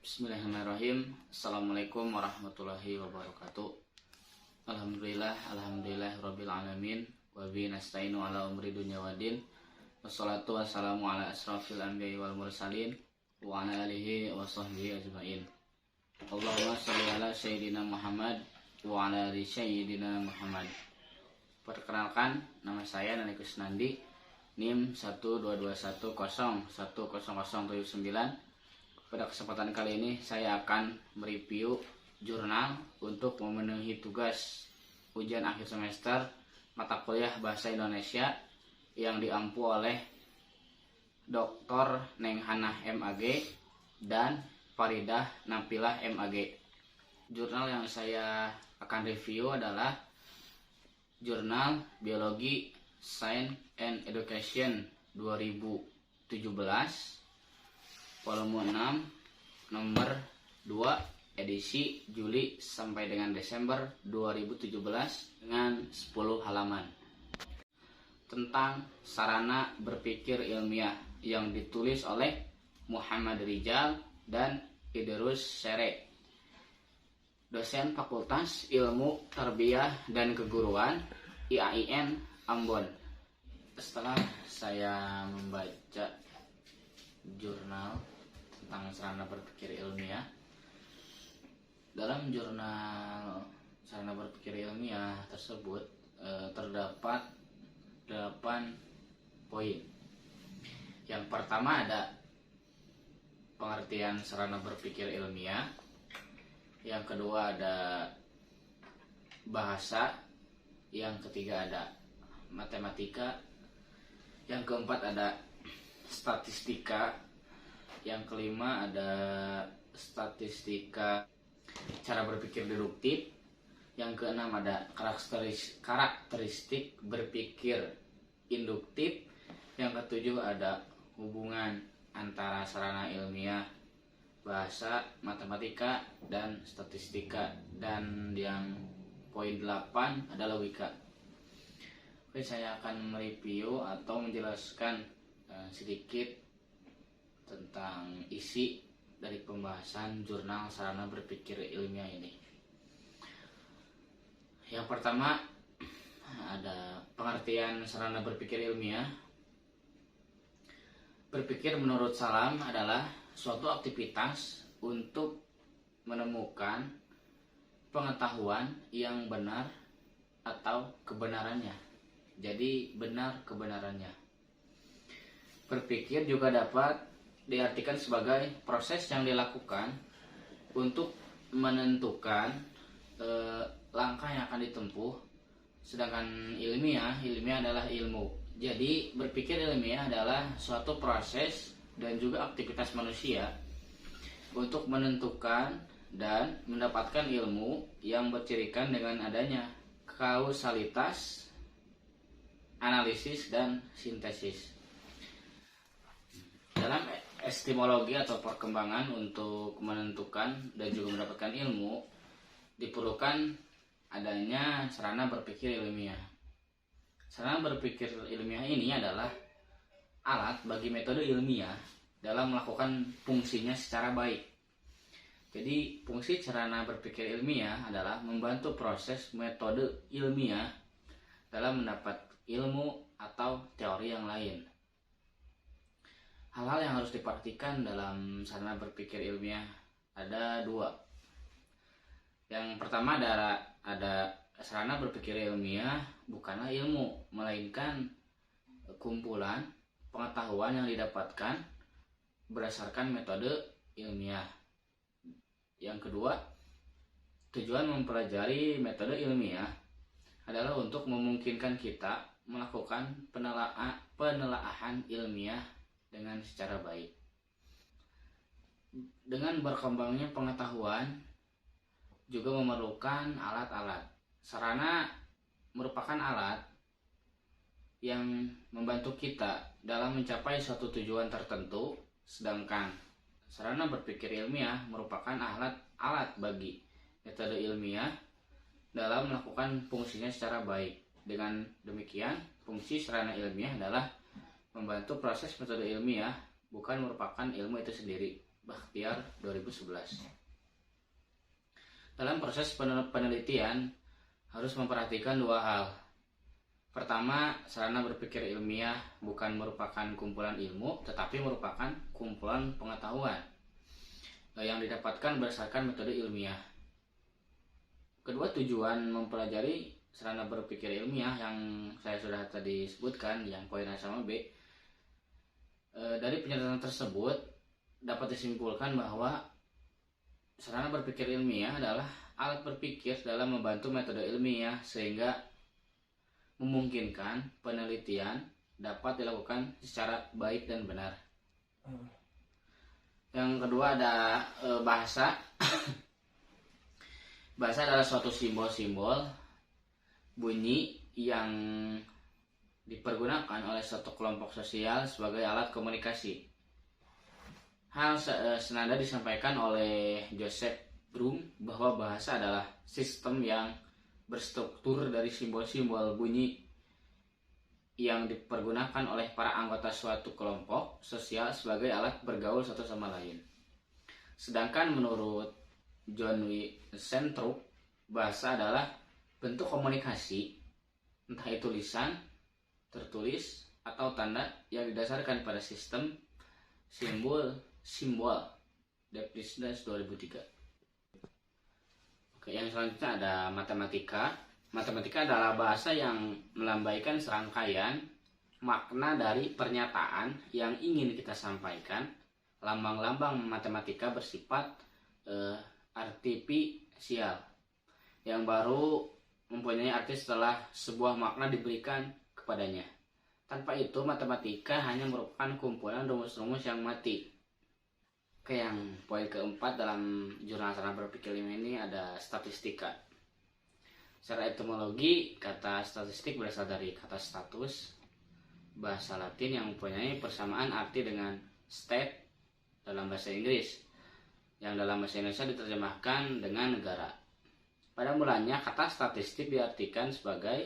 Bismillahirrahmanirrahim. Assalamualaikum warahmatullahi wabarakatuh. Alhamdulillah rabbil wa bihi nasta'inu ala umri dunya waddin. Wassalatu wassalamu ala asrafil anbiya'i wal mursalin wa ala alihi wa sahbihi ajmain. Allahumma shalli ala sayyidina Muhammad wa ala ali sayyidina Muhammad. Perkenalkan, nama saya Nani Kusnandi, NIM 12210100079. Pada kesempatan kali ini saya akan mereview jurnal untuk memenuhi tugas ujian akhir semester mata kuliah Bahasa Indonesia yang diampu oleh Dr. Neng Hanah MAG dan Faridah Napilah MAG. Jurnal yang saya akan review adalah Jurnal Biologi Science and Education 2017 volume 6 nomor 2 edisi Juli sampai dengan Desember 2017 dengan 10 halaman tentang sarana berpikir ilmiah yang ditulis oleh Muhammad Rizal dan Idrus Sere, dosen Fakultas Ilmu Tarbiyah dan Keguruan IAIN Ambon. Setelah saya membaca jurnal tentang sarana berpikir ilmiah, dalam jurnal sarana berpikir ilmiah tersebut terdapat 8 poin. Yang pertama ada pengertian sarana berpikir ilmiah, yang kedua ada bahasa, yang ketiga ada matematika, yang keempat ada statistika, yang kelima ada statistika cara berpikir deduktif, yang keenam ada karakteristik berpikir induktif, yang ketujuh ada hubungan antara sarana ilmiah, bahasa, matematika, dan statistika, dan yang poin 8 ada logika. Oke, saya akan mereview atau menjelaskan sedikit tentang isi dari pembahasan jurnal sarana berpikir ilmiah ini. Yang pertama ada pengertian sarana berpikir ilmiah. Berpikir menurut Salam adalah suatu aktivitas untuk menemukan pengetahuan yang benar atau kebenarannya. Jadi benar kebenarannya. Berpikir juga dapat diartikan sebagai proses yang dilakukan untuk menentukan langkah yang akan ditempuh. Sedangkan ilmiah adalah ilmu. Jadi berpikir ilmiah adalah suatu proses dan juga aktivitas manusia untuk menentukan dan mendapatkan ilmu yang bercirikan dengan adanya kausalitas, analisis, dan sintesis. Dalam epistemologi atau perkembangan untuk menentukan dan juga mendapatkan ilmu, diperlukan adanya sarana berpikir ilmiah. Sarana berpikir ilmiah ini adalah alat bagi metode ilmiah dalam melakukan fungsinya secara baik. Jadi fungsi sarana berpikir ilmiah adalah membantu proses metode ilmiah dalam mendapat ilmu atau teori yang lain. Hal-hal yang harus diperhatikan dalam sarana berpikir ilmiah ada 2. Yang pertama ada sarana berpikir ilmiah bukanlah ilmu, melainkan kumpulan pengetahuan yang didapatkan berdasarkan metode ilmiah. Yang kedua, tujuan mempelajari metode ilmiah adalah untuk memungkinkan kita melakukan penelaahan ilmiah dengan secara baik. Dengan berkembangnya pengetahuan juga memerlukan alat-alat. Sarana merupakan alat yang membantu kita dalam mencapai suatu tujuan tertentu, sedangkan sarana berpikir ilmiah merupakan alat bagi metode ilmiah dalam melakukan fungsinya secara baik. Dengan demikian, fungsi sarana ilmiah adalah membantu proses metode ilmiah, bukan merupakan ilmu itu sendiri. Bakhtiar 2011. Dalam proses penelitian harus memperhatikan dua hal. Pertama, sarana berpikir ilmiah bukan merupakan kumpulan ilmu, tetapi merupakan kumpulan pengetahuan yang didapatkan berdasarkan metode ilmiah. Kedua, tujuan mempelajari sarana berpikir ilmiah yang saya sudah tadi sebutkan, yang poin A sama B. Dari pernyataan tersebut dapat disimpulkan bahwa sarana berpikir ilmiah adalah alat berpikir dalam membantu metode ilmiah sehingga memungkinkan penelitian dapat dilakukan secara baik dan benar. Yang kedua ada bahasa. Bahasa adalah suatu simbol-simbol bunyi yang dipergunakan oleh suatu kelompok sosial sebagai alat komunikasi. Hal senada disampaikan oleh Joseph Brum bahwa bahasa adalah sistem yang berstruktur dari simbol-simbol bunyi yang dipergunakan oleh para anggota suatu kelompok sosial sebagai alat bergaul satu sama lain. Sedangkan menurut John Wiesenthroep, bahasa adalah bentuk komunikasi, entah itu lisan, tertulis, atau tanda yang didasarkan pada sistem simbol Depreciation 2003. Oke, yang selanjutnya ada matematika. Matematika adalah bahasa yang melambaikan serangkaian makna dari pernyataan yang ingin kita sampaikan. Lambang-lambang matematika bersifat artifisial yang baru mempunyai arti setelah sebuah makna diberikan kepadanya. Tanpa itu, matematika hanya merupakan kumpulan rumus-rumus yang mati. Oke, yang poin keempat dalam jurnal sarana berpikir ilmiah ini ada statistika. Secara etimologi, kata statistik berasal dari kata status, bahasa Latin yang mempunyai persamaan arti dengan state dalam bahasa Inggris, yang dalam bahasa Indonesia diterjemahkan dengan negara. Pada mulanya, kata statistik diartikan sebagai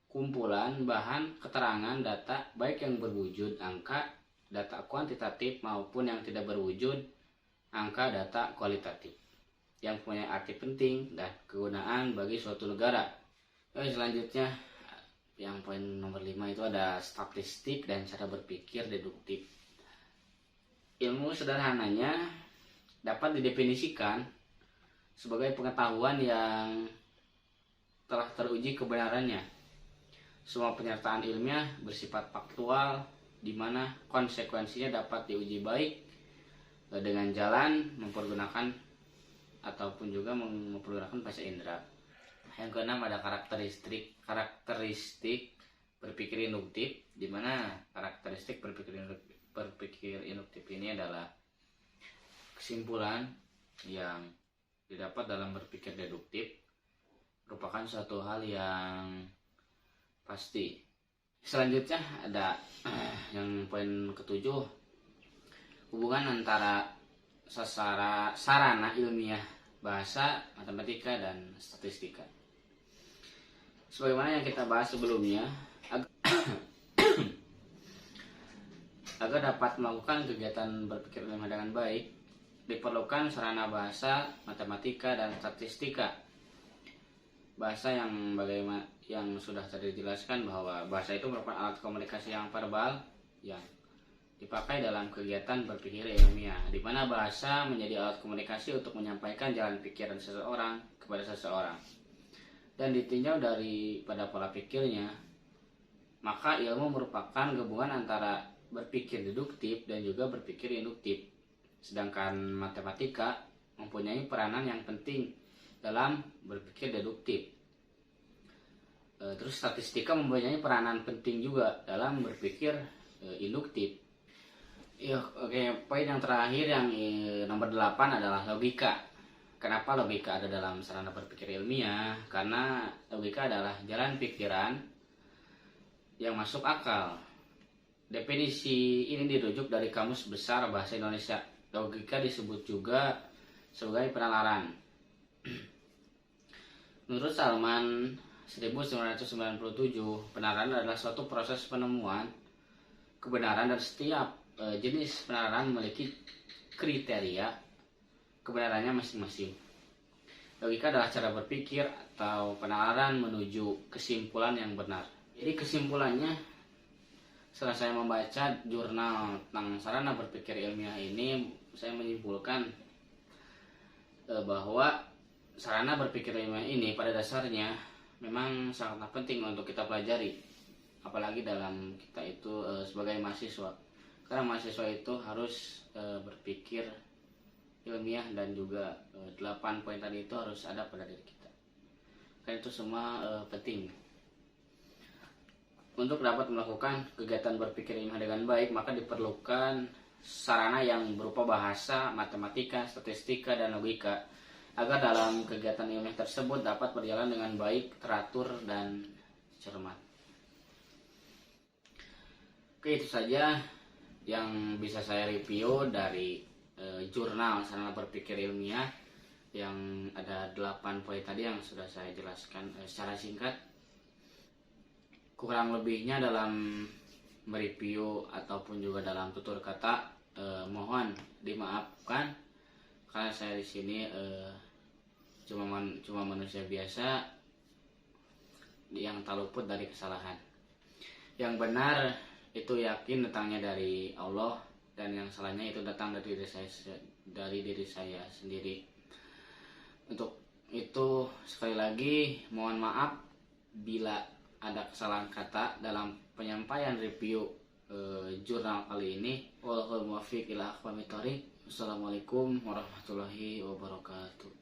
kumpulan bahan keterangan data baik yang berwujud angka, data kuantitatif maupun yang tidak berwujud angka, data kualitatif yang punya arti penting dan kegunaan bagi suatu negara. Selanjutnya yang poin nomor 5 itu ada statistik dan cara berpikir deduktif. Ilmu sederhananya dapat didefinisikan sebagai pengetahuan yang telah teruji kebenarannya. Semua pernyataan ilmiah bersifat faktual di mana konsekuensinya dapat diuji baik dengan jalan mempergunakan ataupun juga mempergunakan bahasa indera. Yang keenam ada karakteristik berpikir induktif, di mana karakteristik berpikir induktif ini adalah kesimpulan yang didapat dalam berpikir deduktif merupakan suatu hal yang pasti. Selanjutnya ada yang poin ketujuh, hubungan antara sarana ilmiah bahasa, matematika, dan statistika. Sebagaimana yang kita bahas sebelumnya, agar dapat melakukan kegiatan berpikir ilmiah dengan baik, diperlukan sarana bahasa, matematika, dan statistika. Bahasa yang sudah tadi dijelaskan bahwa bahasa itu merupakan alat komunikasi yang verbal yang dipakai dalam kegiatan berpikir ilmiah, di mana bahasa menjadi alat komunikasi untuk menyampaikan jalan pikiran seseorang kepada seseorang dan ditinjau pada pola pikirnya. Maka ilmu merupakan gabungan antara berpikir deduktif dan juga berpikir induktif. Sedangkan matematika mempunyai peranan yang penting dalam berpikir deduktif. Terus statistika mempunyai peranan penting juga dalam berpikir induktif. Oke, poin yang terakhir yang nomor 8 adalah logika. Kenapa logika ada dalam sarana berpikir ilmiah? Karena logika adalah jalan pikiran yang masuk akal. Definisi ini dirujuk dari Kamus Besar Bahasa Indonesia. Logika disebut juga sebagai penalaran. Menurut Salman 1997, penalaran adalah suatu proses penemuan kebenaran, dan setiap jenis penalaran memiliki kriteria kebenarannya masing-masing. Logika adalah cara berpikir atau penalaran menuju kesimpulan yang benar. Jadi kesimpulannya, setelah saya membaca jurnal tentang sarana berpikir ilmiah ini, saya menyimpulkan bahwa sarana berpikir ilmiah ini pada dasarnya memang sangat penting untuk kita pelajari, apalagi dalam kita itu sebagai mahasiswa. Karena mahasiswa itu harus berpikir ilmiah dan juga 8 poin tadi itu harus ada pada diri kita. Karena itu semua penting. Untuk dapat melakukan kegiatan berpikir ilmiah dengan baik, maka diperlukan sarana yang berupa bahasa, matematika, statistika, dan logika, agar dalam kegiatan ilmiah tersebut dapat berjalan dengan baik, teratur, dan cermat. Oke, itu saja yang bisa saya review dari jurnal sarana berpikir ilmiah yang ada 8 poin tadi yang sudah saya jelaskan secara singkat. Kurang lebihnya dalam mereview ataupun juga dalam tutur kata mohon dimaafkan, karena saya di sini cuma manusia biasa yang tak luput dari kesalahan. Yang benar itu yakin datangnya dari Allah, dan yang salahnya itu datang dari diri saya sendiri. Untuk itu sekali lagi mohon maaf bila ada kesalahan kata dalam penyampaian review jurnal kali ini. Wallahul muwaffiq ila aqwamit thoriq. Wassalamualaikum warahmatullahi wabarakatuh.